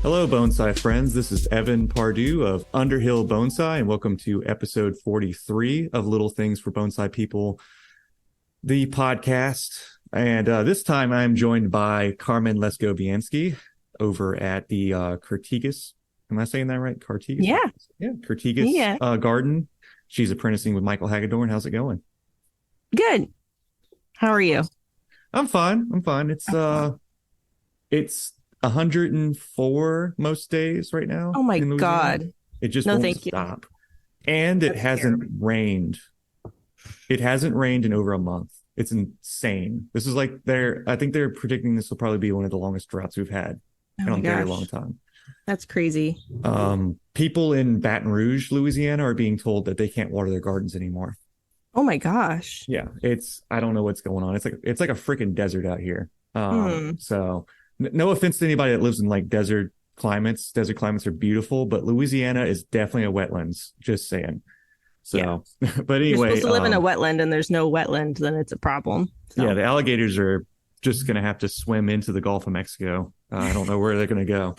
Hello, Bonsai friends. This is Evan Pardue of Underhill Bonsai, and welcome to episode 43 of Little Things for Bonsai People, the podcast. And this time I'm joined by Carmen Leskobiansky over at the Curtigas. Am I saying that right? Curtigas? Yeah. Yeah, Curtigas Garden. She's apprenticing with Michael Hagedorn. How's it going? Good. How are you? I'm fine. It's 104 most days right now. Oh my in Louisiana. God. It just No, won't thank you. stop. And it That's hasn't terrible. rained. It hasn't rained in over a month. It's insane. This is like I think they're predicting this will probably be one of the longest droughts we've had Oh in my a very gosh. long time. That's crazy. People in Baton Rouge, Louisiana are being told that they can't water their gardens anymore. Oh my gosh. Yeah, I don't know what's going on. It's like a freaking desert out here. So no offense to anybody that lives in like desert climates. Desert climates are beautiful, but Louisiana is definitely a wetlands. Just saying. So, but You're anyway, supposed to live in a wetland and there's no wetland, then it's a problem. So. yeah, the alligators are just going to have to swim into the Gulf of Mexico. I don't know where they're going to go.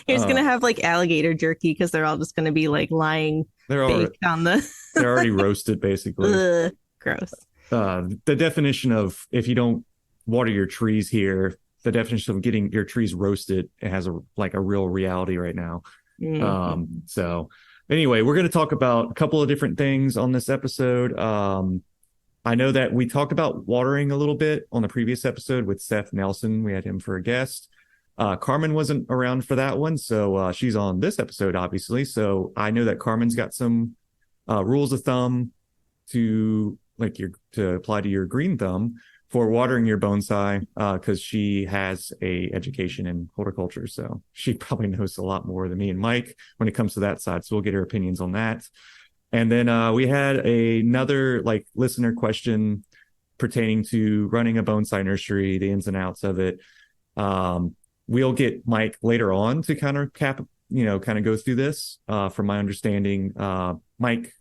You're just going to have like alligator jerky because they're all just going to be like lying baked on the. They're already roasted, basically. Ugh, gross. The definition of if you don't water your trees here, the definition of getting your trees roasted, it has a real reality right now. Mm-hmm. So anyway, we're going to talk about a couple of different things on this episode. I know that we talked about watering a little bit on the previous episode with Seth Nelson. We had him for a guest. Carmen wasn't around for that one, so she's on this episode, obviously. So I know that Carmen's got some rules of thumb to apply to your green thumb for watering your bonsai, because she has a education in horticulture, so she probably knows a lot more than me and Mike when it comes to that side. So we'll get her opinions on that. And then we had another listener question pertaining to running a bonsai nursery, the ins and outs of it. We'll get Mike later on to kind of go through this. From my understanding, Mike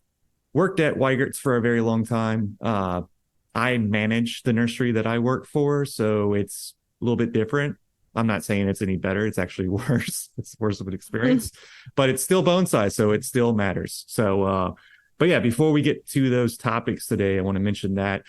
worked at Weigert's for a very long time. I manage the nursery that I work for, so it's a little bit different. I'm not saying it's any better. It's actually worse. It's worse of an experience, but it's still bonsai, so it still matters. So, but yeah, before we get to those topics today, I want to mention that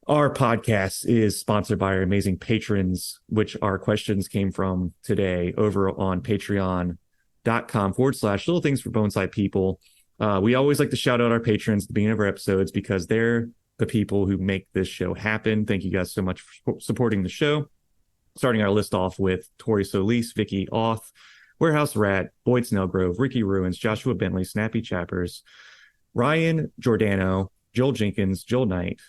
our podcast is sponsored by our amazing patrons, which our questions came from today over on patreon.com/little things for bonsai people. We always like to shout out our patrons at the beginning of our episodes because they're the people who make this show happen. Thank you guys so much for supporting the show. Starting our list off with Tori Solis, Vicky Auth, Warehouse Rat, Boyd Snellgrove, Ricky Ruins, Joshua Bentley, Snappy Chappers, Ryan Giordano, Joel Jenkins, Joel Knight,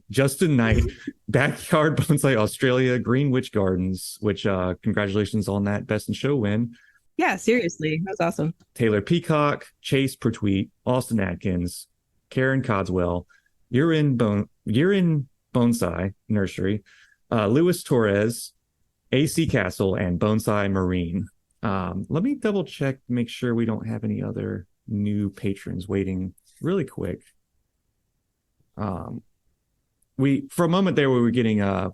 Justin Knight, Backyard Bonsai Australia, Greenwich Gardens, which congratulations on that Best in Show win. Yeah, seriously. That was awesome. Taylor Peacock, Chase Pertwee, Austin Atkins, Karen Codswell, You're in Bonsai Nursery, Luis Torres, AC Castle, and Bonsai Marine. Let me double check, make sure we don't have any other new patrons waiting really quick. We for a moment there we were getting a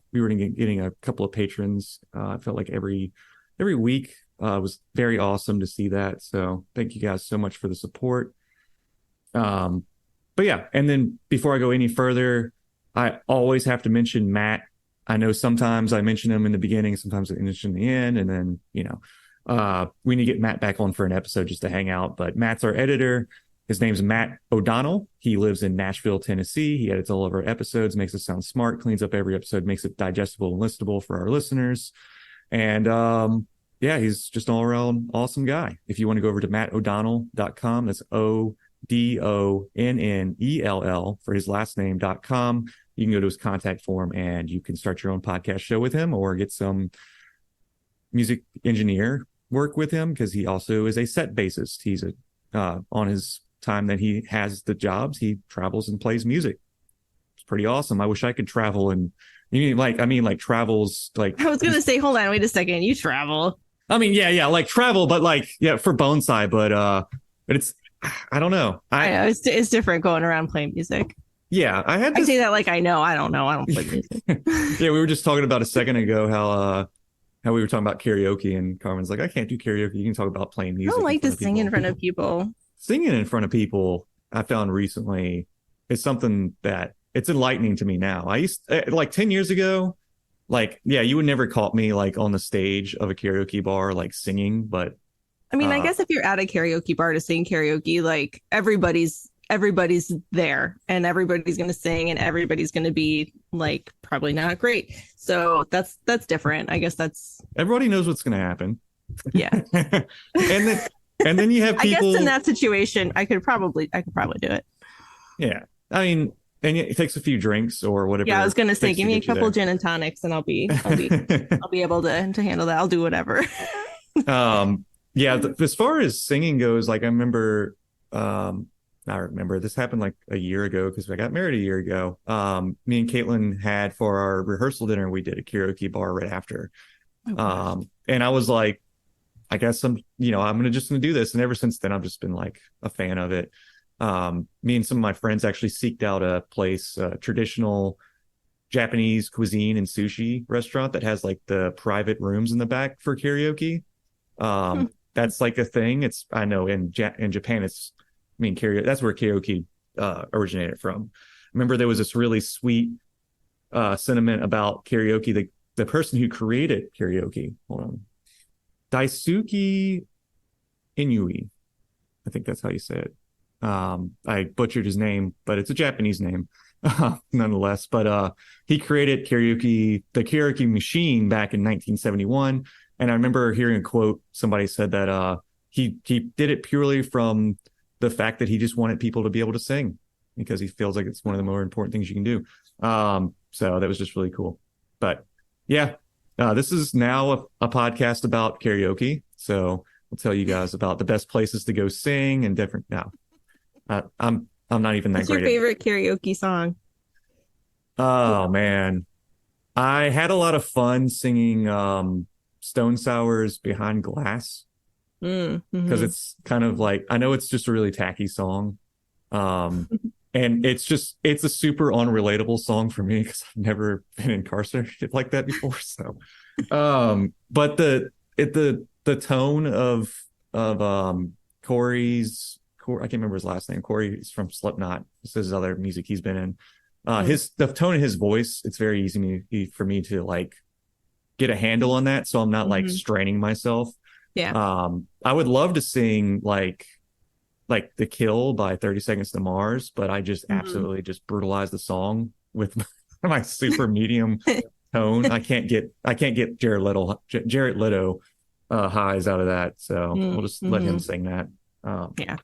couple of patrons. I felt like every week. It was very awesome to see that. So thank you guys so much for the support. But yeah, and then before I go any further, I always have to mention Matt. I know sometimes I mention him in the beginning, sometimes I mention in the end, and then, we need to get Matt back on for an episode just to hang out. But Matt's our editor. His name's Matt O'Donnell. He lives in Nashville, Tennessee. He edits all of our episodes, makes us sound smart, cleans up every episode, makes it digestible and listenable for our listeners. And yeah, he's just an all-around awesome guy. If you want to go over to mattodonnell.com, that's ODONNELL for his last name.com. You can go to his contact form and you can start your own podcast show with him or get some music engineer work with him because he also is a set bassist. He's on his time that he has the jobs, he travels and plays music. It's pretty awesome. I wish I could travel and travels like. I was going to say, hold on, wait a second. You travel. I mean, yeah, like travel, but for bonsai, but it's, I don't know. I know it's different going around playing music. Yeah, I say that like I know. I don't know. I don't play music. Yeah, we were just talking about a second ago how how we were talking about karaoke, and Carmen's like, I can't do karaoke. You can talk about playing I don't music in like to front of sing in people. front of people. Singing in front of people, I found recently, is something that it's enlightening to me now. I used like 10 years ago, like, yeah, you would never caught me like on the stage of a karaoke bar, like singing, but I mean, I uh, guess if you're at a karaoke bar to sing karaoke, like everybody's there and everybody's going to sing and everybody's going to be like probably not great. So that's different. I guess that's everybody knows what's going to happen. yeah. and then, and then you have I guess in people, that situation, I could probably do it. yeah, I mean, and it takes a few drinks or Yeah, I was whatever gonna it say, takes give to me a get you couple there. gin and tonics, and I'll be able to handle that. I'll do whatever. um, yeah, as far as singing goes, like um, I remember this happened like a year ago because I got married a year ago. Me and Caitlin had for our rehearsal dinner, we did a karaoke bar right after. Oh gosh. And I was like, I guess I'm gonna do this. And ever since then, I've just been like a fan of it. Me and some of my friends actually seeked out a place, traditional Japanese cuisine and sushi restaurant that has like the private rooms in the back for karaoke. Hmm. That's like a thing. It's I know in Japan, karaoke. That's where karaoke originated from. Remember, there was this really sweet sentiment about karaoke. The person who created karaoke, hold on, Daisuke Inui. I think that's how you say it. I butchered his name, but it's a Japanese name nonetheless. But he created the karaoke machine back in 1971. And I remember hearing a quote. Somebody said that he did it purely from the fact that he just wanted people to be able to sing because he feels like it's one of the more important things you can do. So that was just really cool. But yeah, this is now a podcast about karaoke. So we'll tell you guys about the best places to go sing and different. Now, I'm not even that What's your great at. favorite karaoke song? Oh man, I had a lot of fun singing Stone Sour's Behind Glass because Mm-hmm. it's kind of like I know it's just a really tacky song. Um, and it's a super unrelatable song for me because I've never been incarcerated like that before. So, but the tone of I can't remember his last name. Corey's from Slipknot. This is other music he's been in. Mm. The tone of his voice, it's very for me to like get a handle on that, so I'm not like Hmm. straining myself. Yeah. I would love to sing like The Kill by 30 Seconds to Mars, but I just Hmm. absolutely just brutalize the song with my super medium tone. I can't get Jared Leto highs out of that. So we'll just let him Mm-hmm. sing that. Um, Yeah.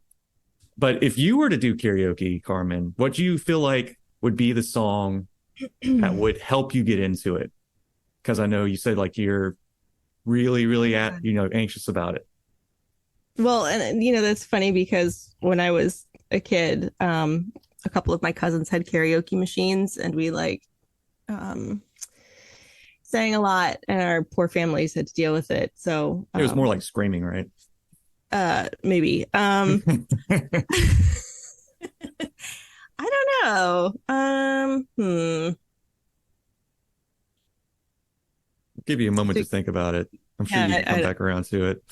but if you were to do karaoke, Carmen, what do you feel like would be the song that would help you get into it? Because I know you said like you're really, really anxious about it. Well, and that's funny because when I was a kid, a couple of my cousins had karaoke machines, and we like um, sang a lot, and our poor families had to deal with it. So, It was more like screaming, right? maybe. I don't know. Give you a moment to So, think about it. I'm sure you yeah, can come back around to it.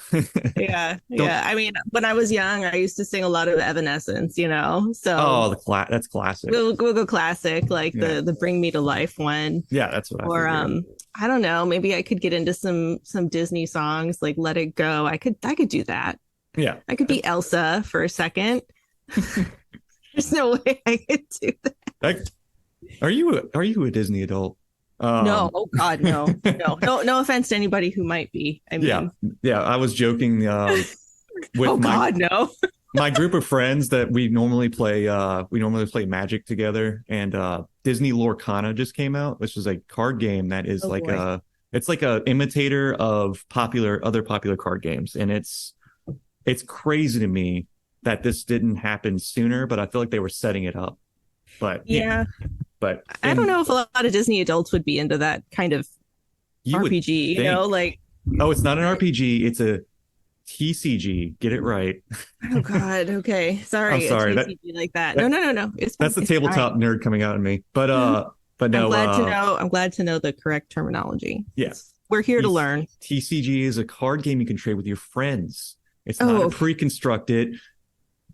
yeah, Don't. yeah. I mean, when I was young, I used to sing a lot of Evanescence, So Oh, that's classic. we'll go classic, like Yeah, the Bring Me to Life one. yeah, that's what I Or figured. I don't know, maybe I could get into some Disney songs like Let It Go. I could do that. Yeah. I could be Elsa for a second. There's no way I could do that. Like, are you a Disney adult? No, Um, oh God, no, no, no, no offense to anybody who might be. I yeah, mean, yeah. I was joking with oh God, no. my group of friends that we normally play Magic together, and Disney Lorcana just came out, which is a card game that is Oh like boy. a imitator of other popular card games, and it's crazy to me that this didn't happen sooner, but I feel like they were setting it up. But yeah, Yeah, but I don't and know if a lot of Disney adults would be into that kind of you would RPG, think, like, oh, it's not an RPG, it's a TCG. Get it right. oh God, okay. I'm Sorry, a sorry. That TCG like that. No, that no, no, no. It's fine. that's the It's tabletop fine. nerd coming out in me. But I'm no, glad to know. I'm glad to know the correct terminology. yeah. We're here to learn. TCG is a card game you can trade with your friends. It's not Oh, a okay. pre-constructed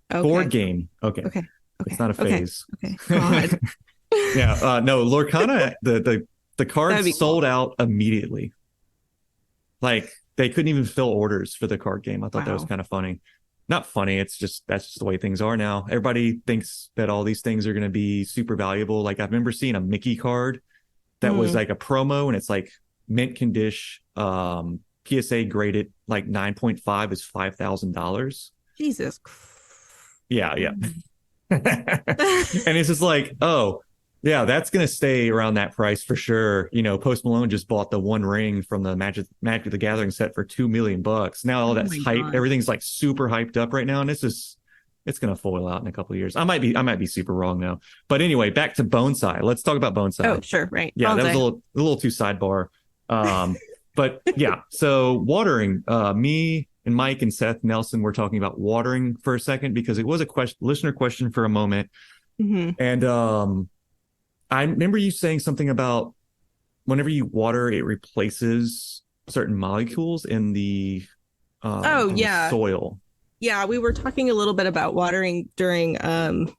board Okay. game. Okay. Okay. It's Okay. not a Okay. phase. Okay. God. Yeah. No, Lorcana, the cards That'd be cool. sold out immediately. Like they couldn't even fill orders for the card game. I thought that was Wow. kind of funny. Not funny. It's just that's just the way things are now. Everybody thinks that all these things are going to be super valuable. Like I remember seeing a Mickey card that was Mm, like a promo, and it's like mint condition, PSA graded like 9.5 is $5,000. Jesus. Yeah, yeah. And it's just like, oh, yeah, that's gonna stay around that price for sure. Post Malone just bought the One Ring from the Magic the Gathering set for $2 million. Now all Oh that's my hype, God. everything's like super hyped up right now, and it's gonna foil out in a couple of years. I might be super wrong though. But anyway, back to Bonsai. Let's talk about Oh, Bonsai. sure. Right. Yeah, that was Bonsai. a little too sidebar. Um, but yeah, so watering. Me and Mike and Seth Nelson were talking about watering for a second because it was a listener question for a moment. Hmm. And I remember you saying something about whenever you water, it replaces certain molecules Oh, in the yeah. soil. Yeah. We were talking a little bit about watering during it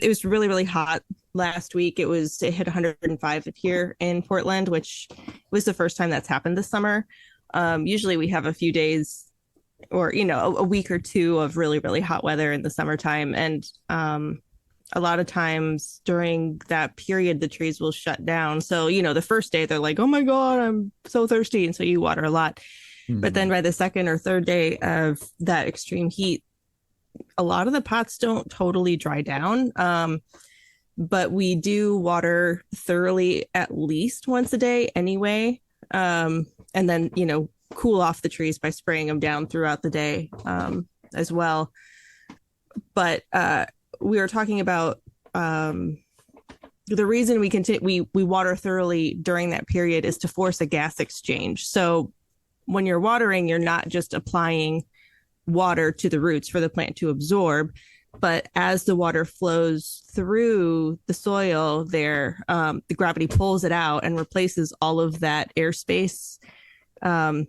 was really really hot last week. It hit 105 here in Portland, which was the first time that's happened this summer. Usually we have a few days or a week or two of really really hot weather in the summertime, and a lot of times during that period the trees will shut down. So the first day they're like, oh my god, I'm so thirsty, and so you water a lot. But then Hmm. by the second or third day of that extreme heat, a lot of the pots don't totally dry down. But we do water thoroughly at least once a day anyway. And then, cool off the trees by spraying them down throughout the day as well. But we were talking about the reason we water thoroughly during that period is to force a gas exchange. So when you're watering, you're not just applying water to the roots for the plant to absorb, but as the water flows through the soil there, the gravity pulls it out and replaces all of that airspace um,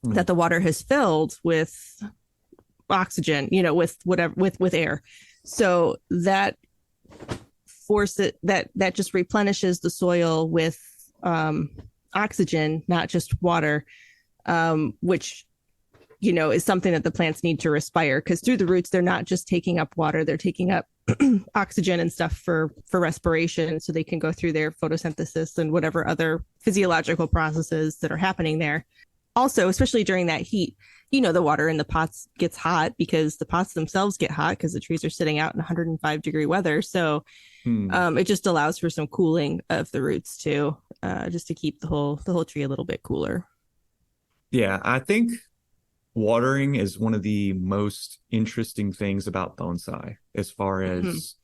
Hmm. that the water has filled with oxygen, with whatever, with air. So that just replenishes the soil with oxygen, not just water, which is something that the plants need to respire, because through the roots, they're not just taking up water, they're taking up oxygen and stuff for respiration, so they can go through their photosynthesis and whatever other physiological processes that are happening there. Also, especially during that heat, the water in the pots gets hot because the pots themselves get hot because the trees are sitting out in 105-degree weather. So Hmm. it just allows for some cooling of the roots too, just to keep the whole tree a little bit cooler. Yeah, I think watering is one of the most interesting things about bonsai as far Mm-hmm. as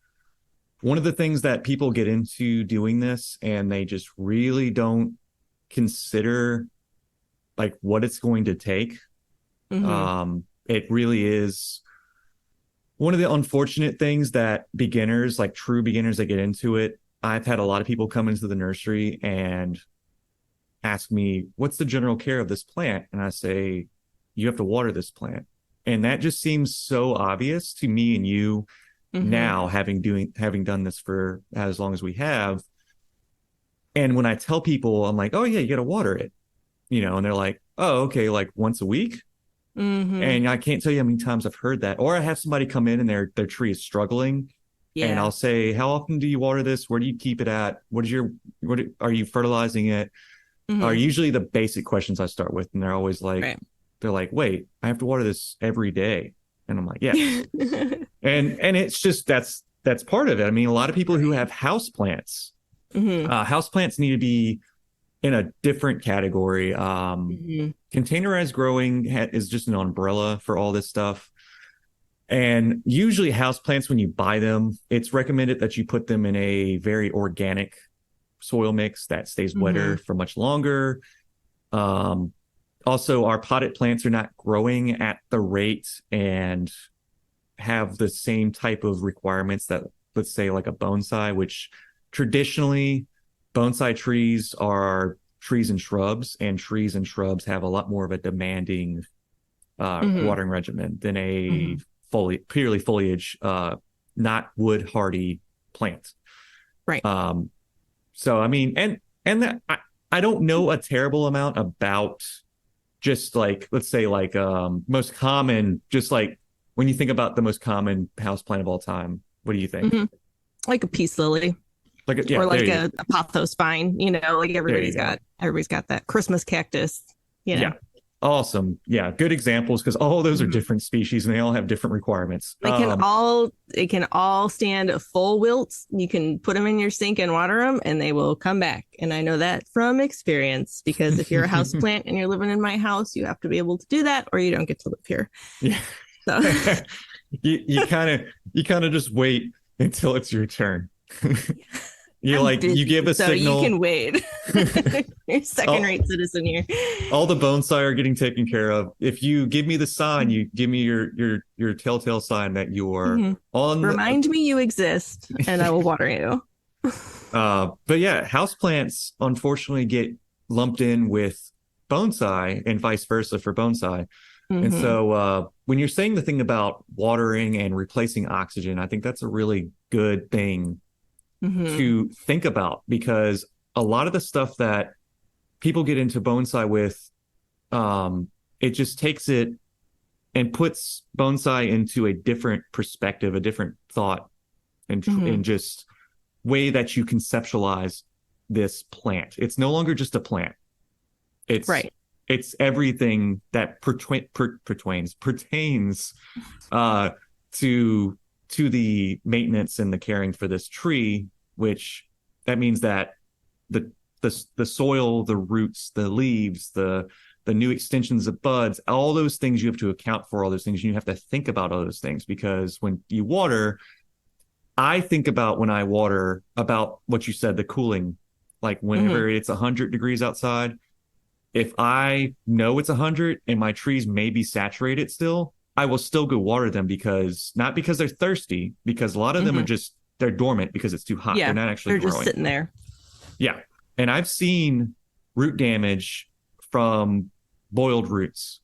one of the things that people get into doing this and they just really don't consider like what it's going to take. Mm-hmm. It really is one of the unfortunate things that beginners, like true beginners that get into it. I've had a lot of people come into the nursery and ask me, what's the general care of this plant? And I say, you have to water this plant. And that just seems so obvious to me and you Mm-hmm. now, having done this for as long as we have. And when I tell people, I'm like, oh yeah, you got to water it, and they're like, oh, okay, like once a week. Mm-hmm. And I can't tell you how many times I've heard that. Or I have somebody come in and their tree is struggling, and Yeah. I'll say, how often do you water this? Where do you keep it at? What are you fertilizing it? Are Mm-hmm. usually the basic questions I start with, and they're always like, Right. wait, I have to water this every day, and I'm like, yes, Mm-hmm. and it's just that's part of it. I mean, a lot of people who have house plants, need to be in a different category. Mm-hmm. Containerized growing is just an umbrella for all this stuff. And usually, houseplants, when you buy them, it's recommended that you put them in a very organic soil mix that stays Mm-hmm. wetter for much longer. Um, Also, our potted plants are not growing at the rate and have the same type of requirements that, let's say, like a bonsai, which traditionally Bonsai trees are trees and shrubs, and trees and shrubs have a lot more of a demanding Hmm. watering regimen than a Hmm. purely foliage, not wood hardy plant. Right. Um, so I mean, and that I don't know a terrible amount about just like let's say like most common, just like when you think about the most common house plant of all time, what do you think? Hmm. Like a peace lily Like yeah, or like a pothos vine, like there you go. everybody's got that Christmas cactus, you know. Yeah. Awesome. Yeah, good examples because all those are Mhm. different species and they all have different requirements. They can all stand a full wilt. You can put them in your sink and water them and they will come back. And I know that from experience because if you're a house plant and you're living in my house, you have to be able to do that or you don't get to live here. Yeah. So You kind of just wait until it's your turn. You're I'm like you give busy, a so you can signal. wait. You're second all, rate citizen here. all the bonsai are getting taken care of. If you give me the sign, you give me your telltale sign that you're Mhm. on the Remind me you exist and I will water you. but yeah, houseplants unfortunately get lumped in with bonsai and vice versa for bonsai. And Hmm. so when you're saying the thing about watering and replacing oxygen, I think that's a really good thing Hmm. to think about because a lot of the stuff that people get into bonsai with, it just takes it and puts bonsai into a different perspective, a different thought, and Hmm. just way that you conceptualize this plant. It's no longer just a plant. It's Right. it's everything that pertains uh, to the maintenance and the caring for this tree, which that means that the the soil, the roots, the leaves, the new extensions of buds, all those things you have to account for all those things. You have to think about all those things because when you water, I think about when I water about what you said, the cooling, like Hmm. whenever it's 100 degrees outside, if I know it's 100 and my trees may be saturated still, I will still go water them because not because they're thirsty, because a lot of them are Hmm. just they're dormant because it's too hot. They're Yeah. not actually They're just growing. sitting there. Yeah. And I've seen root damage from boiled roots.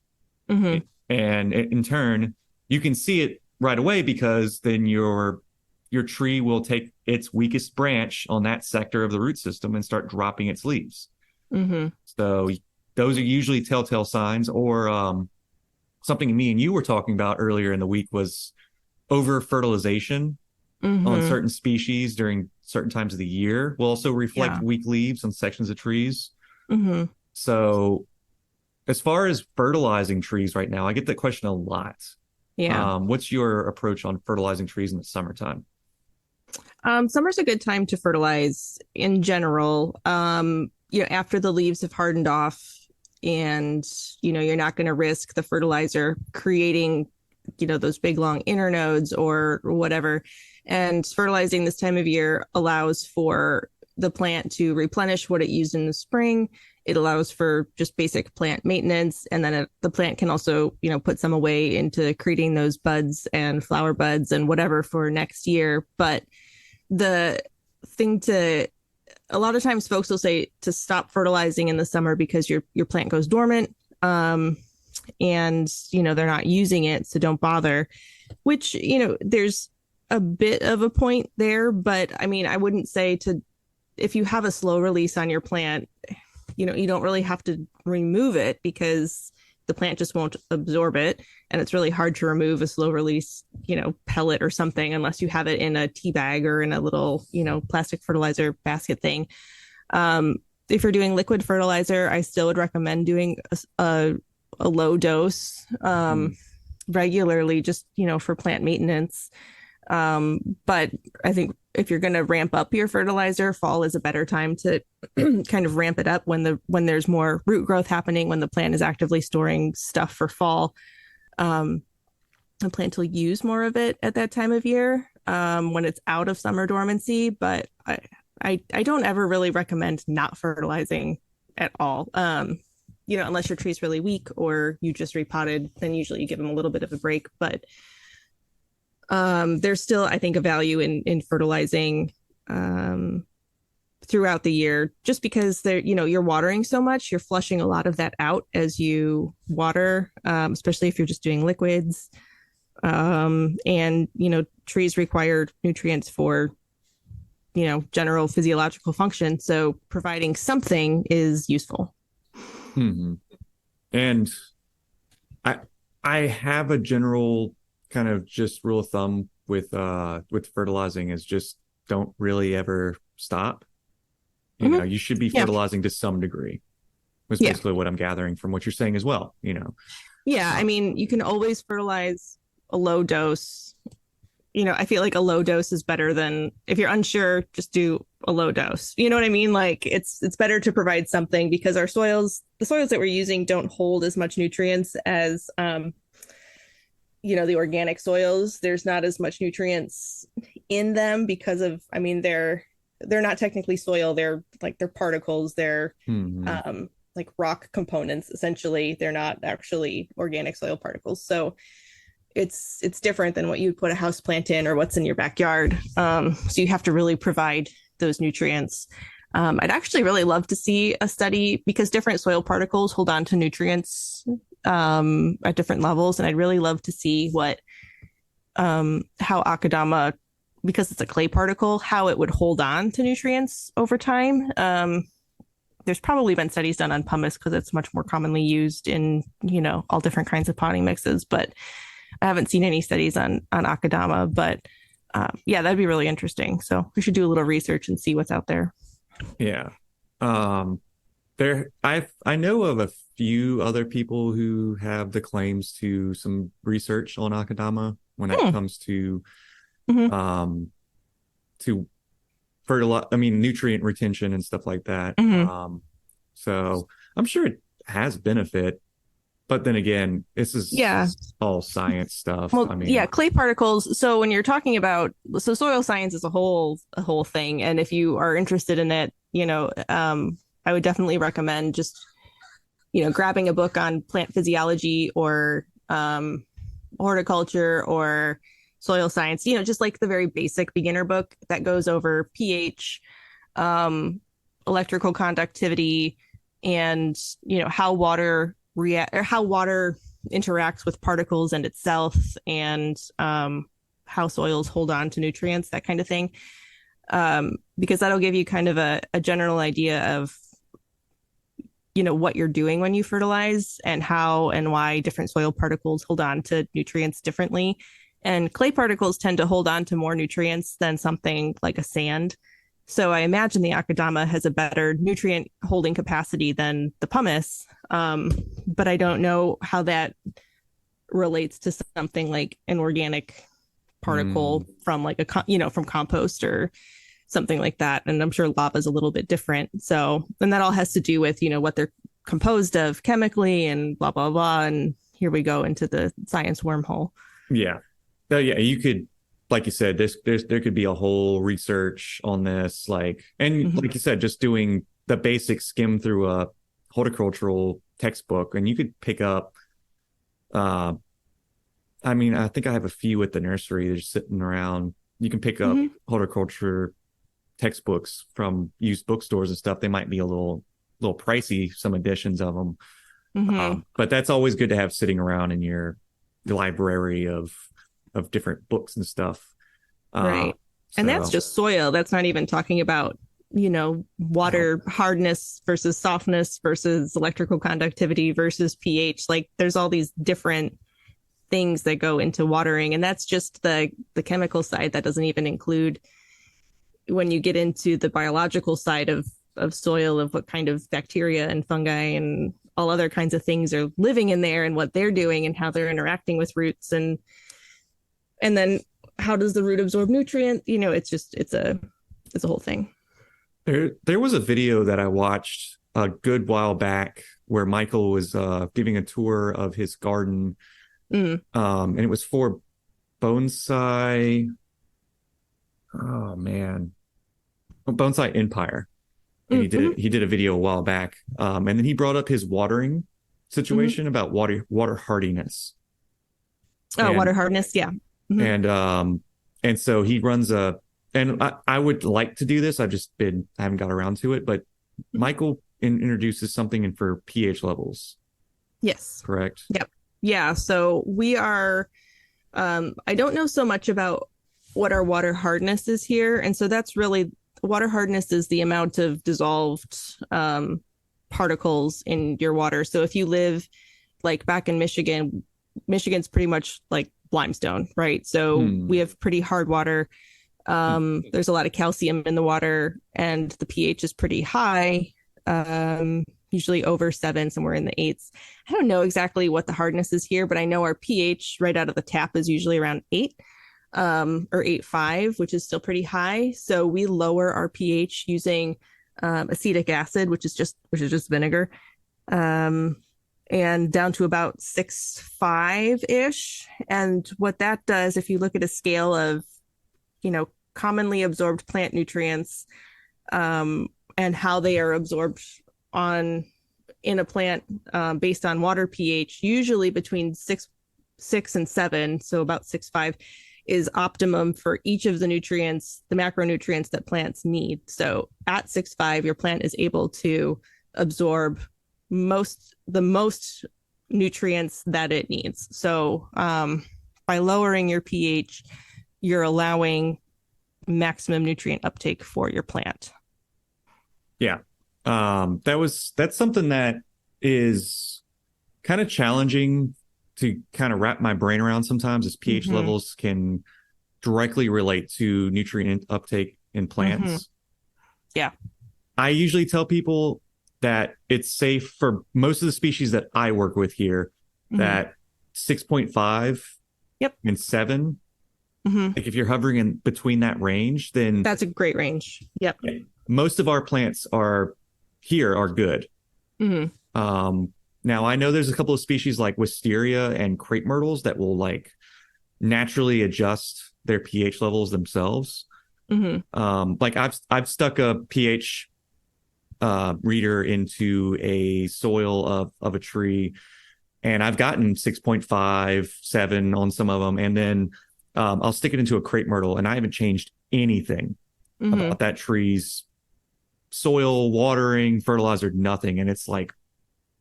Hmm. And in turn, you can see it right away because then your tree will take its weakest branch on that sector of the root system and start dropping its leaves. Hmm. So those are usually telltale signs, or something me and you were talking about earlier in the week was over fertilization on Hmm. certain species during certain times of the year will also reflect Yeah. weak leaves on sections of trees. Hmm. So as far as fertilizing trees right now, I get that question a lot. Yeah. What's your approach on fertilizing trees in the summertime? Summer's a good time to fertilize in general. After the leaves have hardened off and, you're not going to risk the fertilizer creating, those big long internodes or whatever. And fertilizing this time of year allows for the plant to replenish what it used in the spring. It allows for just basic plant maintenance. And then the plant can also, put some away into creating those buds and flower buds and whatever for next year. But the thing to a lot of times folks will say to stop fertilizing in the summer because your plant goes dormant, and they're not using it, so don't bother, which there's a bit of a point there, but I mean I wouldn't say to if you have a slow release on your plant, you don't really have to remove it because the plant just won't absorb it. And it's really hard to remove a slow release, pellet or something unless you have it in a tea bag or in a little, plastic fertilizer basket thing. Um, if you're doing liquid fertilizer, I still would recommend doing a low dose Mm. regularly, just, for plant maintenance. But I think if you're going to ramp up your fertilizer, fall is a better time to kind of ramp it up when there's more root growth happening, when the plant is actively storing stuff for fall. Um, I plan to use more of it at that time of year, when it's out of summer dormancy. But I don't ever really recommend not fertilizing at all. Unless your tree's really weak or you just repotted, then usually you give them a little bit of a break. But there's still, I think, a value in fertilizing, um, throughout the year, just because they're, you're watering so much, you're flushing a lot of that out as you water, especially if you're just doing liquids. And, trees require nutrients for, general physiological function. So providing something is useful. Hmm. And I I have a general kind of just rule of thumb with fertilizing is just don't really ever stop. Mm-hmm. You should be Yeah. fertilizing to some degree. Was Yeah. basically what I'm gathering from what you're saying as well. Yeah. I Uh, mean, you can always fertilize a low dose. I feel like a low dose is better than, if you're unsure, just do a low dose. You know what I mean? Like it's better to provide something, because the soils that we're using don't hold as much nutrients as the organic soils. There's not as much nutrients in them because of, I mean, they're not technically soil. They're particles. They're mhm. like rock components. Essentially, they're not actually organic soil particles. So it's different than what you'd put a house plant in or what's in your backyard. So you have to really provide those nutrients. I'd actually really love to see a study, because different soil particles hold on to nutrients at different levels, and I'd really love to see how akadama, because it's a clay particle, how it would hold on to nutrients over time. There's probably been studies done on pumice because it's much more commonly used in all different kinds of potting mixes, but I haven't seen any studies on akadama. But yeah, that'd be really interesting. So we should do a little research and see what's out there. Yeah. Um, I know of a few other people who have the claims to some research on akadama when it Hmm. comes Mm-hmm. um to fertilize, I mean nutrient retention and stuff like that. Mm-hmm. So I'm sure it has benefit, but then again, this Yeah. is all science stuff. Well, I yeah, mean, clay particles. So when you're talking about, so soil science is a whole thing, and if you are interested in it, I would definitely recommend just grabbing a book on plant physiology or horticulture or soil science. Just like the very basic beginner book that goes over pH, um, electrical conductivity, and how water react, or how water interacts with particles and itself, and how soils hold on to nutrients, that kind of thing. Because that'll give you kind of a general idea of what you're doing when you fertilize, and how and why different soil particles hold on to nutrients differently. And clay particles tend to hold on to more nutrients than something like a sand. So I imagine the akadama has a better nutrient holding capacity than the pumice. But I don't know how that relates to something like an organic particle mm, from like from compost or something like that. And I'm sure lava is a little bit different. So, and that all has to do with, what they're composed of chemically and blah, blah, blah. And here we go into the science wormhole. yeah. Oh yeah, you could, like you said, there could be a whole research on this, and Mm-hmm. like you said, just doing the basic skim through a horticultural textbook, and you could pick up. Uh, I mean, I think I have a few at the nursery. They're just sitting around. You can pick up Mm-hmm. horticulture textbooks from used bookstores and stuff. They might be a little pricey, some editions of them, Mm-hmm. but that's always good to have sitting around in your library of different books and stuff. Uh, Right. And that's so just soil. That's not even talking about, oh, water hardness versus softness versus electrical conductivity versus pH. Like there's all these different things that go into watering. And that's just the chemical side. That doesn't even include when you get into the biological side of soil, of what kind of bacteria and fungi and all other kinds of things are living in there, and what they're doing and how they're interacting with roots, and then how does the root absorb nutrient. It's a whole thing. there was a video that I watched a good while back where Michael was giving a tour of his garden, Mm. and it was for Bonsai. Oh man, Bonsai Empire, and Mm-hmm. he did a video a while back, and then he brought up his watering Mm-hmm. situation about water hardiness, Oh, water and hardness. Yeah. Mm-hmm. and um and so he runs and I would like to do this. I haven't got around to it, but Michael introduces something in for pH levels, Yes. correct? Yep. Yeah. So we are, I don't know so much about what our water hardness is here. And so that's really water hardness is the amount of dissolved particles in your water. So if you live like back in Michigan, Michigan's pretty much like limestone, right? So we Hmm. have pretty hard water. There's a lot of calcium in the water, and the pH is pretty high, usually over 7, somewhere in the eights. I don't know exactly what the hardness is here, but I know our pH right out of the tap is usually around 8, or 8.5, which is still pretty high. So we lower our pH using acetic acid, which is just vinegar, um, and down to about 6.5 ish. And what that does, if you look at a scale of commonly absorbed plant nutrients, and how they are absorbed on in a plant, based on water pH, usually between 6 and 7, so about 6.5 is optimum for each of the nutrients, the macronutrients that plants need. So at 6.5, your plant is able to absorb the most nutrients that it needs. So by lowering your pH, you're allowing maximum nutrient uptake for your plant. Yeah. That's something that is kind of challenging to kind of wrap my brain around sometimes, is pH Mm-hmm. levels can directly relate to nutrient uptake in Mm-hmm. plants. Yeah. I usually tell people that it's safe for most of the species that I work with here, Mm-hmm. that 6.5 Yep. and 7, Mm-hmm. like if you're hovering in between that range, then That's a great range. Yep. most of our plants are good. Mm-hmm. Um, Now I know there's a couple of species like wisteria and crepe myrtles that will like naturally adjust their pH levels themselves. Mm-hmm. Like I've stuck a pH reader into a soil of a tree, and I've gotten 6.5, 7 on some of them, and then I'll stick it into a crepe myrtle, and I haven't changed anything Mm-hmm. about that tree's soil, watering, fertilizer, nothing, and it's like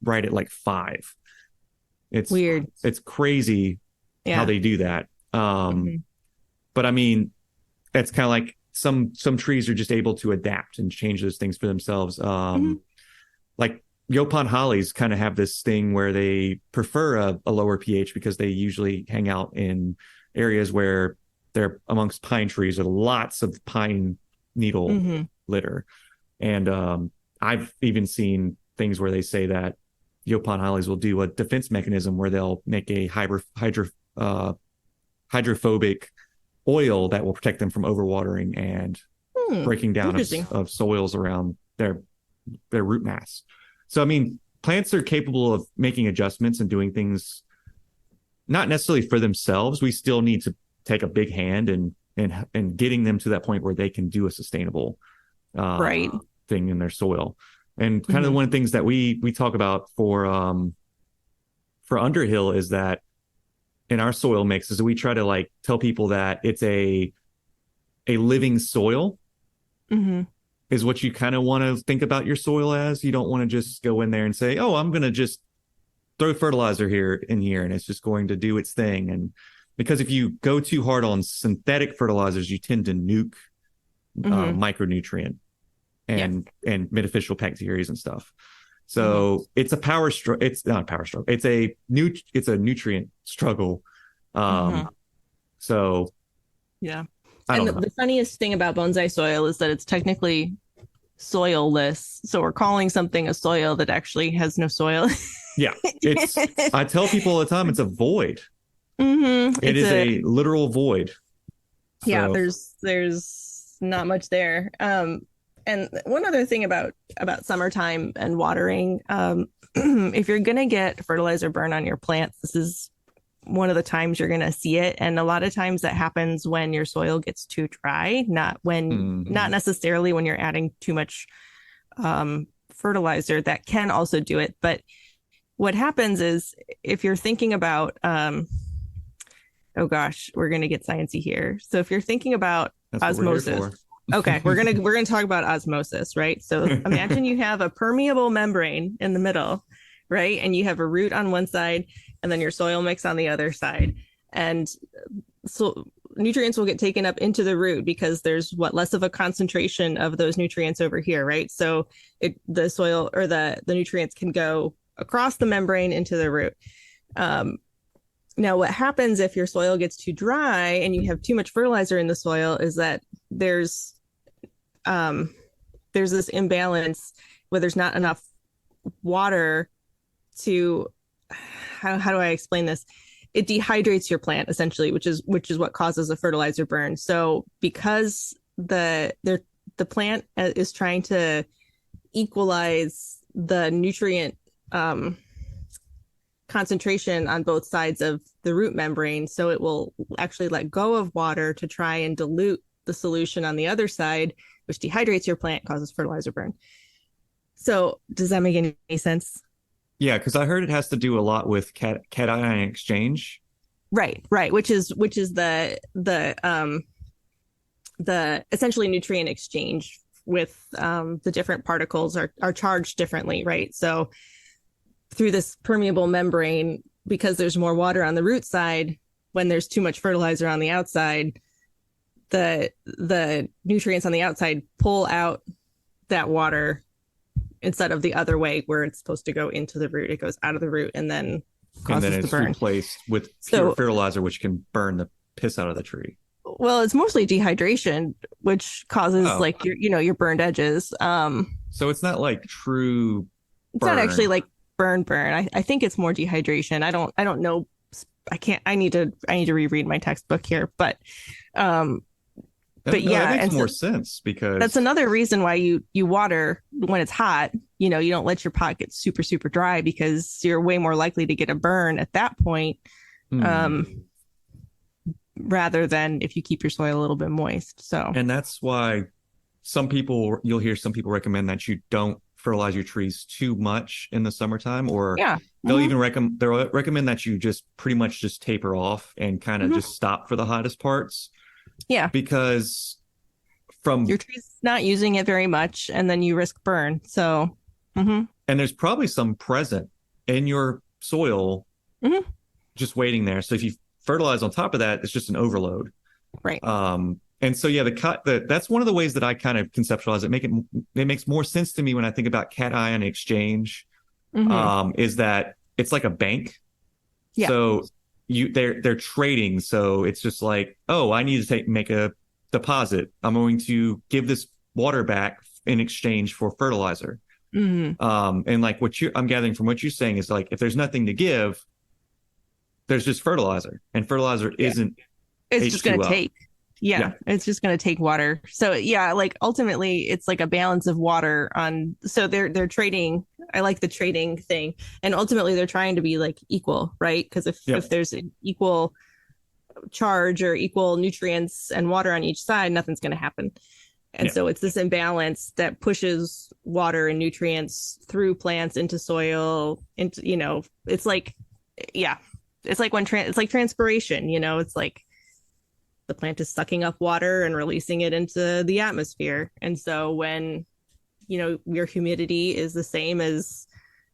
right at like 5. It's Weird. it's crazy how Yeah. they do that. Mm-hmm. But I mean, it's kind of like some trees are just able to adapt and change those things for themselves. Mm-hmm. Like Yopon hollies kind of have this thing where they prefer a lower pH because they usually hang out in areas where they're amongst pine trees with lots of pine needle Mm-hmm. litter. And I've even seen things where they say that Yopon hollies will do a defense mechanism where they'll make a uh, hydrophobic oil that will protect them from overwatering and Hmm. breaking down Interesting. of soils around their root mass. So I mean, plants are capable of making adjustments and doing things not necessarily for themselves. We still need to take a big hand and getting them to that point where they can do a sustainable Right. thing in their soil. And kind of Mm-hmm. one of the things that we talk about for Underhill is that in our soil mixes, we try to like tell people that it's a living soil Mm-hmm. is what you kind of want to think about your soil as. You don't want to just go in there and say, "Oh, I'm going to just throw fertilizer here in here and it's just going to do its thing." And because if you go too hard on synthetic fertilizers, you tend to nuke Mm-hmm. micronutrient Yeah. and beneficial bacteria and stuff. Mm-hmm. So it's a power struggle. It's not a power struggle. It's a nutrient struggle. Mm-hmm. Um, so Yeah. I And don't the, know. the funniest thing about bonsai soil is that it's technically soilless. So we're calling something a soil that actually has no soil. Yeah, it's. I tell people all the time it's a void. Mm-hmm. It is a literal void. Yeah, So there's not much there. And one other thing about summertime and watering, if you're gonna get fertilizer burn on your plants, this is one of the times you're gonna see it. And a lot of times that happens when your soil gets too dry, not mhm. necessarily when you're adding too much fertilizer. That can also do it. But what happens is if you're thinking about oh gosh, we're gonna get sciencey here. So if you're thinking about That's what we're here Osmosis. for. Okay, we're gonna talk about osmosis, right? So imagine you have a permeable membrane in the middle, right? And you have a root on one side and then your soil mix on the other side. And so nutrients will get taken up into the root because there's less of a concentration of those nutrients over here, right? So the soil or the nutrients can go across the membrane into the root. Um, Now, what happens if your soil gets too dry and you have too much fertilizer in the soil is that there's um, there's this imbalance where there's not enough water to how do I explain this? It dehydrates your plant essentially, which is what causes a fertilizer burn. So because the plant is trying to equalize the nutrient concentration on both sides of the root membrane, so it will actually let go of water to try and dilute the solution on the other side, which dehydrates your plant, causes fertilizer burn. So does that make any sense? Yeah, because I heard it has to do a lot with cation exchange. Right, which is the essentially nutrient exchange with the different particles are charged differently, right? So through this permeable membrane, because there's more water on the root side, when there's too much fertilizer on the outside, the nutrients on the outside pull out that water instead of the other way where it's supposed to go into the root. It goes out of the root and then And then causes the it's burn. replaced with pure So, fertilizer, which can burn the piss out of the tree. well, it's mostly dehydration, which causes Oh, like your burned edges. so it's not like true It's not actually burn. like burn. I think it's more dehydration. I don't know. I can't. I need to reread my textbook here, um, but No, that yeah, makes and so more sense that's because another reason why you water when it's hot. You don't let your pot get super super dry because you're way more likely to get a burn at that point, hmm, um, rather than if you keep your soil a little bit moist. So and that's why you'll hear some people recommend that you don't fertilize your trees too much in the summertime, or yeah, hmm they'll recommend that you just pretty much just taper off and kind of hmm just stop for the hottest parts yeah, because from your tree's not using it very much, and then you risk burn. So, and there's probably some present in your soil hmm just waiting there. So if you fertilize on top of that, it's just an overload. right, And so yeah, that's one of the ways that I kind of conceptualize it. It makes more sense to me when I think about cation exchange. hmm Is that it's like a bank. yeah, So they're trading. So it's just like, oh, I need to make a deposit. I'm going to give this water back in exchange for fertilizer. hmm And like I'm gathering from what you're saying is like if there's nothing to give, there's just fertilizer, and fertilizer yeah. isn't It's just going to H2O. take, yeah, Yeah. it's just going to take water. So yeah, like ultimately it's like a balance of water on, so they're trading. I like the trading thing. And ultimately they're trying to be like equal, right? Because if Yep. there's an equal charge or equal nutrients and water on each side, nothing's going to happen. And Yeah. so it's this imbalance that pushes water and nutrients through plants into soil, into, it's like, yeah, it's like it's like transpiration, it's like the plant is sucking up water and releasing it into the atmosphere. And so when, your humidity is the same as,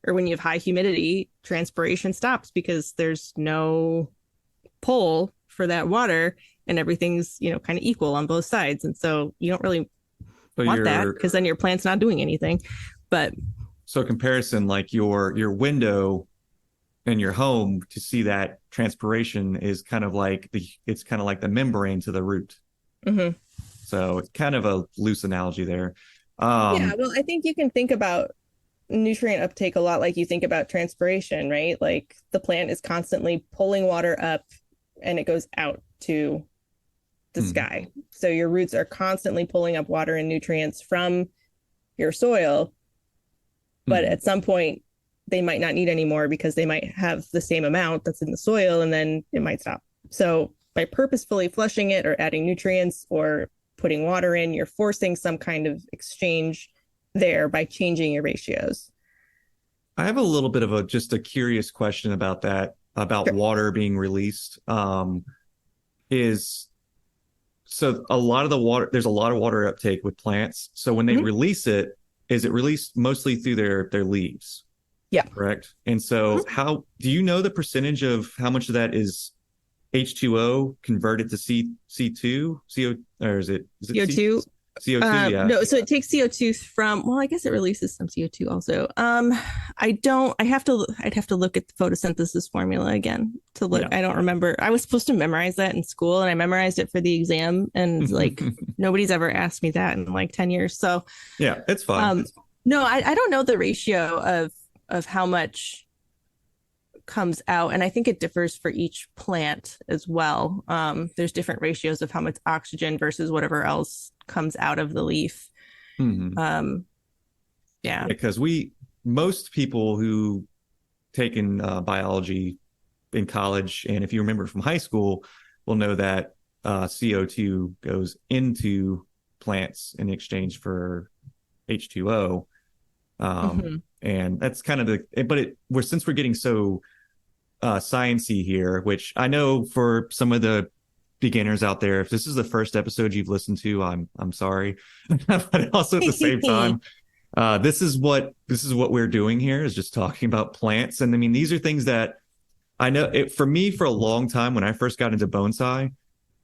or when you have high humidity, transpiration stops because there's no pull for that water and everything's, kind of equal on both sides. And so you don't really So want that your because then your plant's not doing anything. But comparison, like your window in your home to see that transpiration is kind of like the membrane to the root. mhm. So it's kind of a loose analogy there. Yeah, Um, well, I think you can think about nutrient uptake a lot like you think about transpiration, right? Like the plant is constantly pulling water up and it goes out to the hmm, sky. So your roots are constantly pulling up water and nutrients from your soil, but hmm. at some point they might not need any more because they might have the same amount that's in the soil and then it might stop. So by purposefully flushing it or adding nutrients or putting water in, you're forcing some kind of exchange there by changing your ratios. I have a little bit of just a curious question about that, about Sure. water being released. Is so a lot of the water, there's a lot of water uptake with plants. So when they Mhm. release it, is it released mostly through their leaves, Yeah. correct? And so Mhm. how do you know the percentage of how much of that is H2O converted to C2, CO, or is it C CO2. CO2? Yeah. No, so it takes CO2 from, well, I guess it releases some CO2 also. I'd have to look at the photosynthesis formula again to look. Yeah. I don't remember. I was supposed to memorize that in school and I memorized it for the exam and like nobody's ever asked me that in like 10 years. So, Yeah, it's fine. um, no, I don't know the ratio of how much comes out, and I think it differs for each plant as well. There's different ratios of how much oxygen versus whatever else comes out of the leaf. Hmm. um Yeah, yeah. because most people who taken biology in college, and if you remember from high school, will know that CO2 goes into plants in exchange for H2O. Hmm. And that's kind of since we're getting so sciency here, which I know for some of the beginners out there, if this is the first episode you've listened to, I'm sorry. But also at the same time, this is what we're doing here, is just talking about plants. And I mean, these are things that I know for me, for a long time when I first got into bonsai,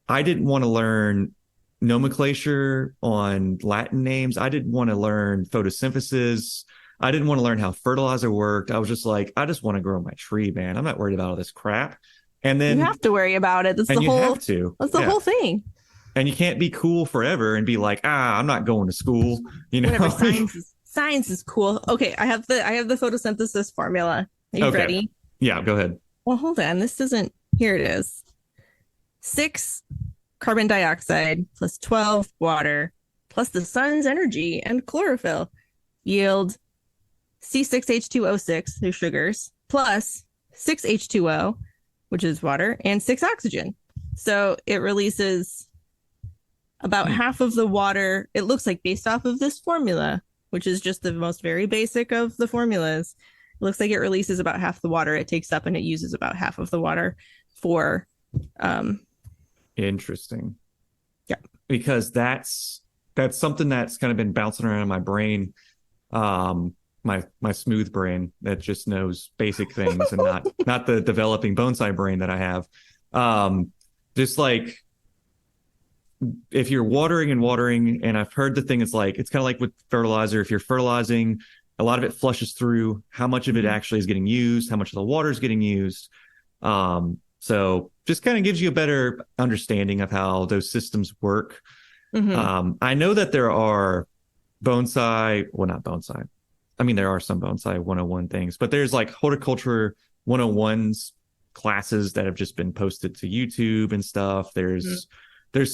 I didn't want to learn nomenclature on Latin names. I didn't want to learn photosynthesis. I didn't want to learn how fertilizer worked. I was just like, I just want to grow my tree, man. I'm not worried about all this crap. And You then, have to worry about it. and you have to, That's the yeah. whole thing. And you can't be cool forever and be like, I'm not going to school, you Whatever, know? science is cool. Okay, I have the photosynthesis formula. Are you Okay. ready? Yeah, go ahead. Well, hold on. This doesn't, here it is. 6 carbon dioxide plus 12 water plus the sun's energy and chlorophyll yield C6H2O6, there's sugars, plus 6H2O, which is water, and 6 oxygen. So it releases about Hmm. half of the water, it looks like, based off of this formula, which is just the most very basic of the formulas. It looks like it releases about half the water it takes up, and it uses about half of the water for, um, Interesting. yeah. Because that's something that's kind of been bouncing around in my brain. My smooth brain that just knows basic things and not the developing bonsai brain that I have. Just like if you're watering and watering, and I've heard the thing is like it's kind of like with fertilizer. If you're fertilizing, a lot of it flushes through. How much of it Mm-hmm. actually is getting used? How much of the water is getting used? So just kind of gives you a better understanding of how those systems work. Mm-hmm. I know that there are bonsai, well, not bonsai. I mean, there are some bonsai 101 things, but there's like horticulture 101s classes that have just been posted to YouTube and stuff. There's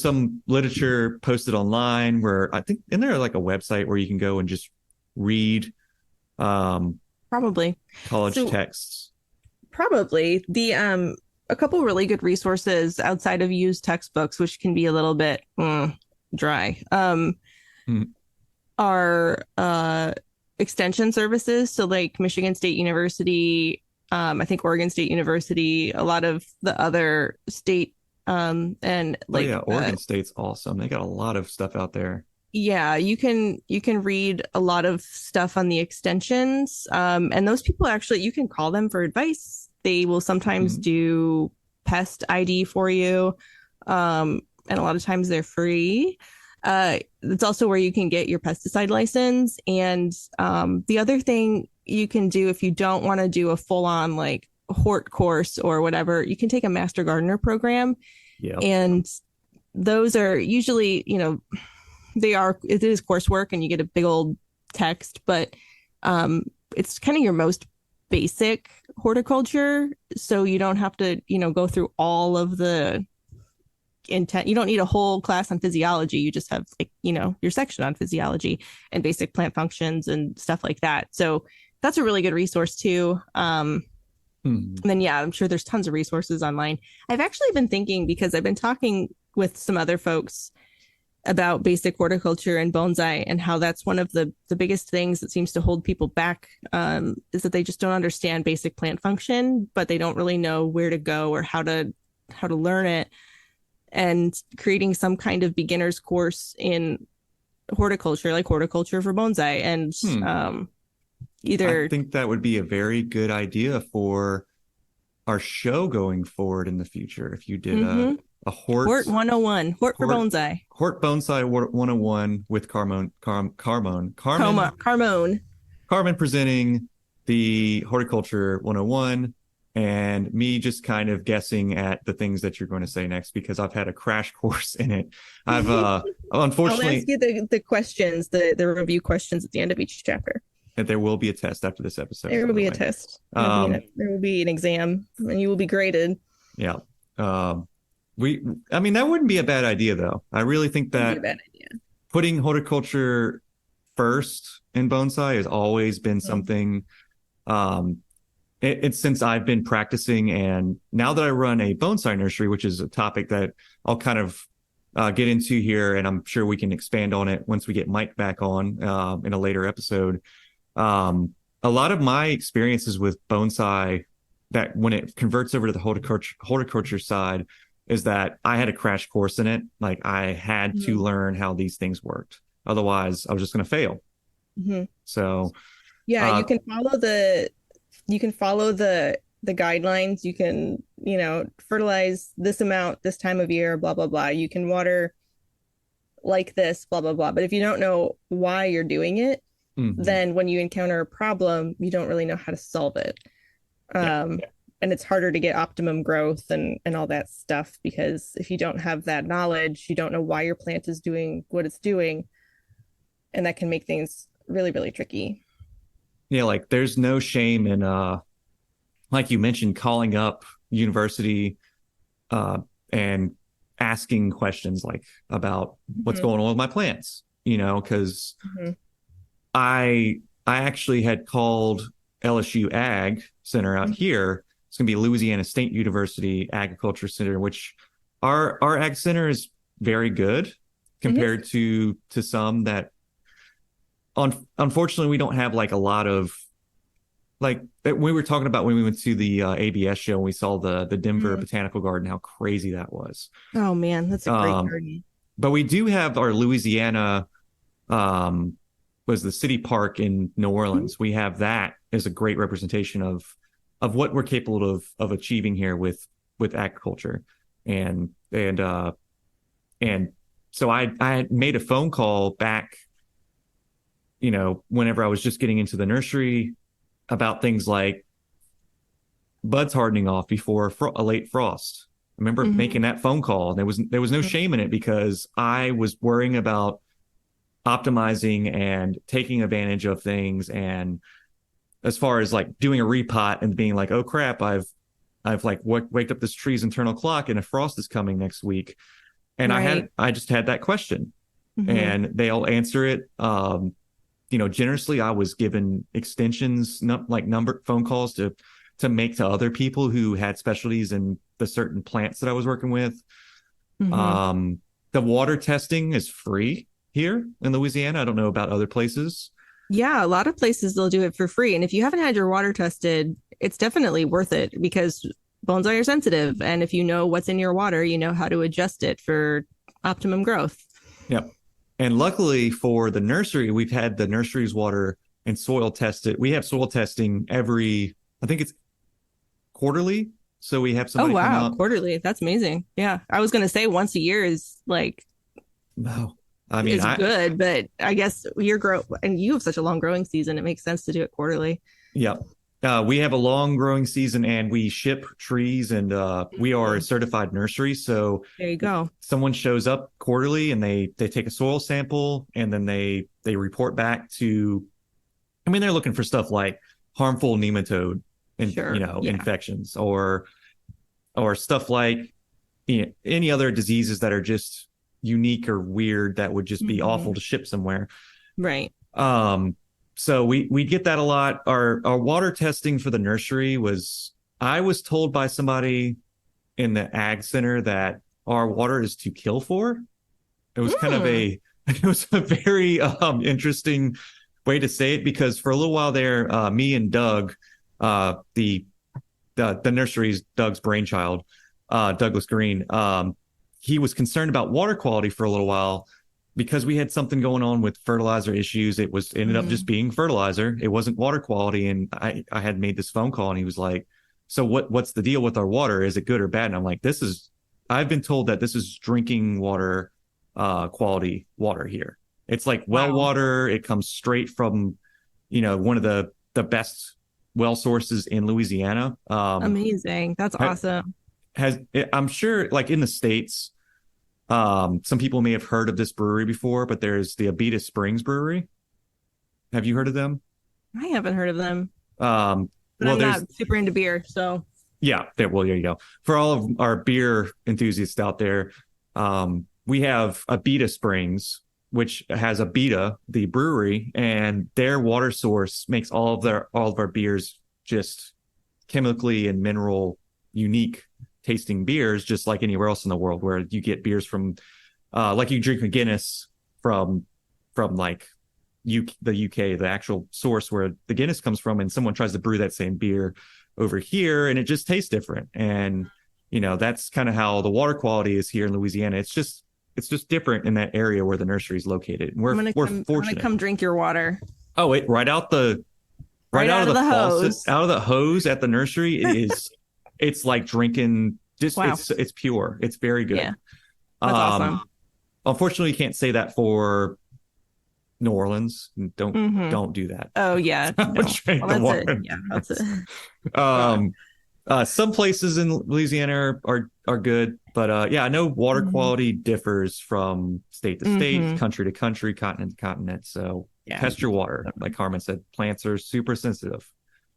some literature posted online where I think, and there like a website where you can go and just read um, Probably. college So texts. probably the a couple really good resources outside of used textbooks, which can be a little bit dry, Hmm. are extension services. So like Michigan State University, I think Oregon State University, a lot of the other state, and Oh like yeah, Oregon State's awesome. They got a lot of stuff out there. yeah, you can read a lot of stuff on the extensions, and those people actually, you can call them for advice. They will sometimes Hmm. do pest ID for you, and a lot of times they're free. It's also where you can get your pesticide license. And the other thing you can do, if you don't want to do a full on like hort course or whatever, you can take a master gardener program. Yep. And those are usually, it is coursework and you get a big old text, but um, it's kind of your most basic horticulture. So you don't have to, go through all of the intent. You don't need a whole class on physiology. You just have like, your section on physiology and basic plant functions and stuff like that. So that's a really good resource too. Hmm. And then, yeah, I'm sure there's tons of resources online. I've actually been thinking, because I've been talking with some other folks about basic horticulture and bonsai, and how that's one of the biggest things that seems to hold people back, is that they just don't understand basic plant function, but they don't really know where to go or how to learn it. and creating some kind of beginner's course in horticulture, like horticulture for bonsai, and Hmm. I either think that would be a very good idea for our show going forward in the future. If you did mm-hmm, a Hort Hort 101, Hort for Hort bonsai. Hort Bonsai 101 with Carmone. Carmen presenting the Horticulture 101 and me just kind of guessing at the things that you're going to say next because I've had a crash course in it. I've I'll ask unfortunately you the questions, the review questions at the end of each chapter. there will be a test after this episode, There by will the be a way. test. Um, There will be an exam, and you will be graded. yeah. Um, we I mean that wouldn't be a bad idea though. I really think Wouldn't be a that bad idea. putting horticulture first in bonsai has always been Mhm. something um it's since I've been practicing, and now that I run a bonsai nursery, which is a topic that I'll kind of get into here, and I'm sure we can expand on it once we get Mike back on in a later episode. A lot of my experiences with bonsai, that when it converts over to the horticulture side, is that I had a crash course in it. Like I had to Mhm. learn how these things worked. Otherwise, I was just going to fail. Mhm. So, Yeah, uh, you can follow the guidelines. You can, fertilize this amount this time of year, blah blah blah. You can water like this, blah blah blah. But if you don't know why you're doing it, mhm. then when you encounter a problem, you don't really know how to solve it. Yeah. Um, and it's harder to get optimum growth and all that stuff because if you don't have that knowledge, you don't know why your plant is doing what it's doing, and that can make things really, really tricky. Yeah, like there's no shame in like you mentioned, calling up university uh and asking questions like about what's Mm-hmm. going on with my plants, because Mm-hmm. I actually had called LSU Ag Center out here. It's gonna be Louisiana State University Agriculture Center, which our ag center is very good Mm-hmm. compared to some that unfortunately we don't have like a lot of like we were talking about when we went to the ABS show and we saw the Denver Mm-hmm. Botanical Garden, how crazy that was. Oh man, that's a great Um, garden. but we do have our Louisiana um, was the city park in New Mhm. Orleans. We have that as a great representation of what we're capable of achieving here with agriculture, and and so I made a phone call back, whenever I was just getting into the nursery about things like buds hardening off before a late frost. I remember making Mhm. that phone call. There was no shame in it because I was worrying about optimizing and taking advantage of things. And as far as like doing a repot and being like, oh crap, I've like waked up this tree's internal clock and a frost is coming next week. And Right. I just had that question, Hmm. and they'll answer it. Generously, I was given extensions, like number phone calls to make to other people who had specialties in the certain plants that I was working with. Hmm. Um, the water testing is free here in Louisiana. I don't know about other places. Yeah, a lot of places they'll do it for free. And if you haven't had your water tested, it's definitely worth it because bonsai are sensitive. And if you know what's in your water, you know how to adjust it for optimum growth. Yep. And luckily for the nursery, we've had the nursery's water and soil tested. We have soil testing I think it's quarterly. So we have Oh, somebody come wow. out. Quarterly. That's amazing. Yeah. I was going to say once a year is like, No, I mean, is good, but I guess your grow and you have such a long growing season. It makes sense to do it quarterly. yeah. We have a long growing season and we ship trees, and we are a Mhm. certified nursery. So There you go. someone shows up quarterly and they take a soil sample and then they report back to, I mean, they're looking for stuff like harmful nematode and, Sure. Yeah. infections or stuff like, any other diseases that are just unique or weird that would just be awful Hmm. to ship somewhere. Right. Um, so we get that a lot. Our water testing for the nursery I was told by somebody in the ag center that our water is to kill for. It was kind of Mm. it was a very interesting way to say it because for a little while there, me and Doug, the nursery's Doug's brainchild, Douglas Green, he was concerned about water quality for a little while because we had something going on with fertilizer issues. It was ended up just Mm. being fertilizer. It wasn't water quality. And I had made this phone call and he was like, so what's the deal with our water? Is it good or bad? And I'm like, I've been told that this is drinking water, quality water here. It's like well Wow. water. It comes straight from, one of the best well sources in Louisiana. Amazing. That's awesome. I'm sure like in the States, some people may have heard of this brewery before, but there's the Abita Springs Brewery. Have you heard of them? I haven't heard of them, but Well, I'm there's not super into beer, so yeah, there you go. For all of our beer enthusiasts out there, we have Abita Springs, which has Abita, the brewery, and their water source makes all of our beers just chemically and mineral unique tasting beers, just like anywhere else in the world, where you get beers from, like you drink a Guinness from like the UK, the actual source where the Guinness comes from, and someone tries to brew that same beer over here, and it just tastes different. And that's kind of how the water quality is here in Louisiana. It's just different in that area where the nursery is located. And we're I'm gonna fortunate. come drink your water Oh, wait, right right out out of of the the faucet, hose. out of the hose at the nursery it's like drinking just Wow. it's pure. It's very Yeah, good. that's Um, awesome. Unfortunately, you can't say that for New Orleans. Don't Mm-hmm. don't do that. Oh yeah, Don't no. drink Well, the that's it. water. Yeah, that's it. God. Um, some places in Louisiana are good, but yeah, I know water Mm-hmm. quality differs from state to state, Mm-hmm. country to country, continent to continent. So Yeah. test your water. Like Carmen said, plants are super sensitive.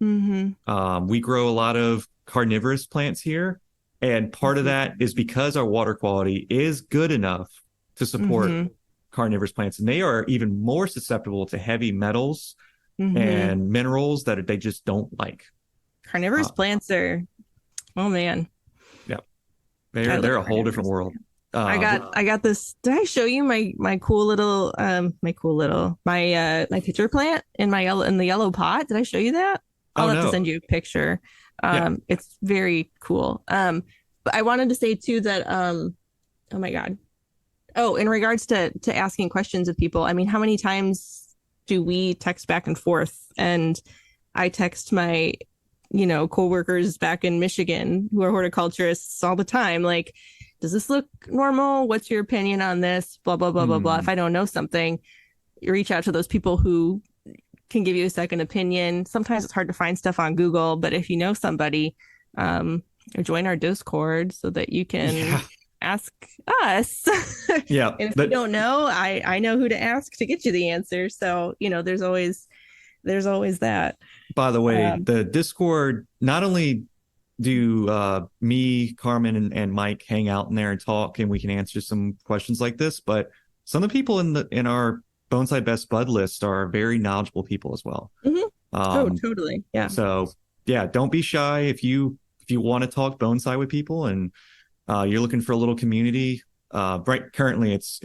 Mm-hmm. We grow a lot of carnivorous plants here, and part of that is because our water quality is good enough to support Mm-hmm. carnivorous plants, and they are even more susceptible to heavy metals Mm-hmm. and minerals that they just don't like. Carnivorous Uh, plants are, oh man, yeah, I love they're a whole different carnivorous. world. I got this. Did I show you my cool little my pitcher plant in the yellow pot? Did I show you that? Oh I'll have to no, send you a picture. yeah, It's very cool. But I wanted to say too that oh my God. Oh, in regards to asking questions of people, I mean, how many times do we text back and forth? And I text my, coworkers back in Michigan who are horticulturists all the time, like, does this look normal? What's your opinion on this? Blah, blah, blah, blah, blah. If hmm, I don't know something, you reach out to those people who can give you a second opinion. Sometimes it's hard to find stuff on Google, but if you know somebody, um, join our Discord so that you can yeah, ask us. And yeah. if you But don't know, I know who to ask to get you the answer. So, there's always that. by the way, Um, the Discord, not only do me, Carmen, and Mike hang out in there and talk, and we can answer some questions like this, but some of the people in our Bonsai Best Bud list are very knowledgeable people as well. mhm. Oh, Um, totally. Yeah. so yeah, don't be shy if you want to talk bonsai with people and you're looking for a little community. Right currently it's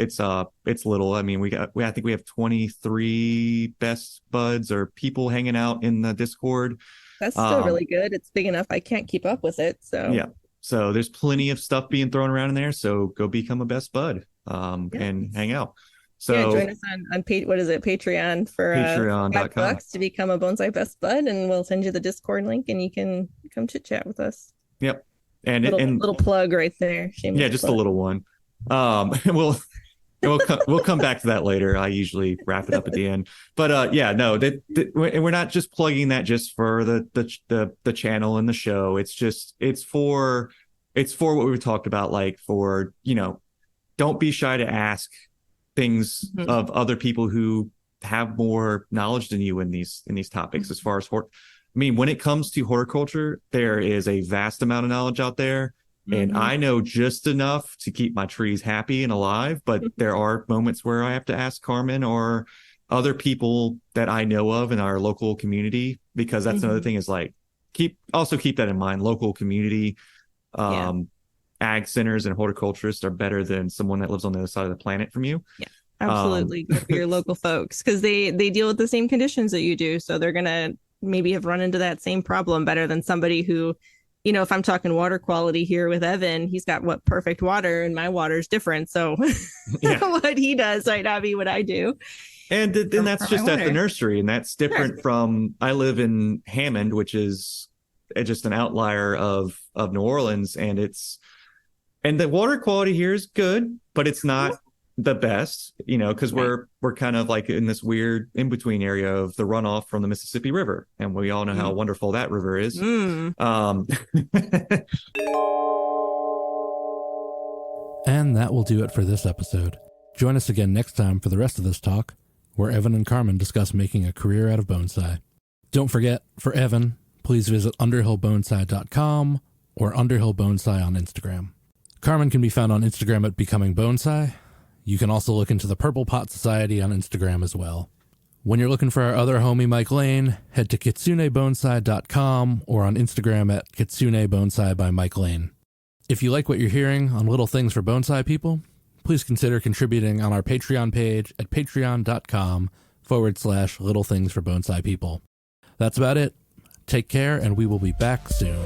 little. I mean, I think we have 23 best buds or people hanging out in the Discord. That's still Um, really good. It's big enough. I can't keep up with it. So, yeah. So there's plenty of stuff being thrown around in there. So go become a best bud yeah. and hang out. Yeah, So join us on what is it, Patreon for five patreon.com. bucks to become a bonsai best bud, and we'll send you the Discord link, and you can come chit chat with us. Yep. And Little little plug right there. yeah, Shameless just a plug. little one. We'll come back to that later. I usually wrap it up at the end. But yeah, no, we're not just plugging that just for the channel and the show. It's for what we talked about, like for, don't be shy to ask things Mhm. of other people who have more knowledge than you in these topics as far as I mean, when it comes to horticulture, there is a vast amount of knowledge out there. And Mhm. I know just enough to keep my trees happy and alive, but there are moments where I have to ask Carmen or other people that I know of in our local community, because that's another Mhm. thing is like keep that in mind. Local community, Yeah. um, ag centers and horticulturists are better than someone that lives on the other side of the planet from you. Yeah. Um, Absolutely. Go for your local folks because they deal with the same conditions that you do. So they're gonna maybe have run into that same problem better than somebody who if I'm talking water quality here with Evan, he's got what perfect water and my water's different. So Yeah. what he does might not be what I do And then that's for my just at the water. nursery. And that's Sure. different from, I live in Hammond, which is just an outlier of New Orleans. And the water quality here is good, but it's not the best, because Right. we're kind of like in this weird in between area of the runoff from the Mississippi River. And we all know how Mm. wonderful that river is. Mm. Um, And that will do it for this episode. Join us again next time for the rest of this talk, where Evan and Carmen discuss making a career out of bonsai. Don't forget, for Evan, please visit underhillbonsai.com or underhillbonsai on Instagram. Carmen can be found on Instagram at Becoming Bonsai. You can also look into the Purple Pot Society on Instagram as well. When you're looking for our other homie Mike Lane, head to kitsunebonsai.com or on Instagram at kitsunebonsai by Mike Lane. If you like what you're hearing on Little Things for Bonsai People, please consider contributing on our Patreon page at patreon.com/Little Things for Bonsai People. That's about it. Take care, and we will be back soon.